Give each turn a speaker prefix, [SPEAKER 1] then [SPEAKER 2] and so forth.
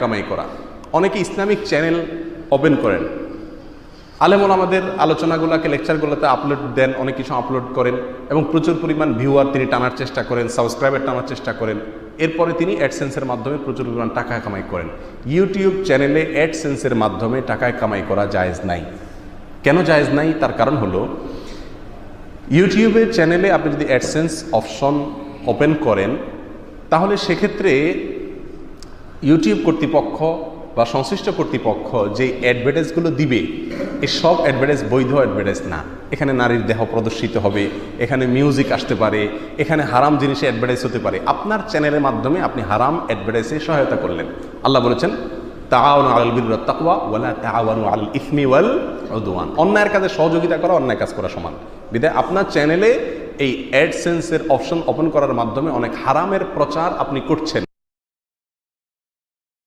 [SPEAKER 1] কামাই করা। অনেকে ইসলামিক চ্যানেল ওপেন করেন, আলেমুল আমাদের আলোচনাগুলোকে লেকচারগুলোতে আপলোড দেন, অনেক কিছু আপলোড করেন এবং প্রচুর পরিমাণ ভিউয়ার তিনি টানার চেষ্টা করেন, সাবস্ক্রাইবার টানার চেষ্টা করেন। এরপরে তিনি অ্যাডসেন্সের মাধ্যমে প্রচুর পরিমাণ টাকা কামাই করেন। ইউটিউব চ্যানেলে অ্যাডসেন্সের মাধ্যমে টাকা কামাই করা জায়েজ নাই। কেন জায়েজ নাই? তার কারণ হলো ইউটিউবের চ্যানেলে আপনি যদি অ্যাডসেন্স অপশন ওপেন করেন তাহলে সেক্ষেত্রে ইউটিউব কর্তৃপক্ষ বা সংশ্লিষ্ট কর্তৃপক্ষ যে অ্যাডভার্টাইজগুলো দিবে এই সব অ্যাডভার্টাইজ বৈধ অ্যাডভার্টাইজ না। এখানে নারীর দেহ প্রদর্শিত হবে, এখানে মিউজিক আসতে পারে, এখানে হারাম জিনিসে অ্যাডভার্টাইজ হতে পারে। আপনার চ্যানেলের মাধ্যমে আপনি হারাম অ্যাডভার্টাইজে সহায়তা করলেন। আল্লাহ বলেছেন তাআওয়ানু আলাল বিররি ওয়াত তাকওয়া ওয়া লা তাআওয়ানু আলাল ইসমি ওয়াল উদওয়ান। অন্যায়ের কাজে সহযোগিতা করা অন্যায় কাজ করা সমান। বিধায় আপনার চ্যানেলে এই অ্যাডসেন্সের অপশন ওপেন করার মাধ্যমে অনেক হারামের প্রচার আপনি করছেন।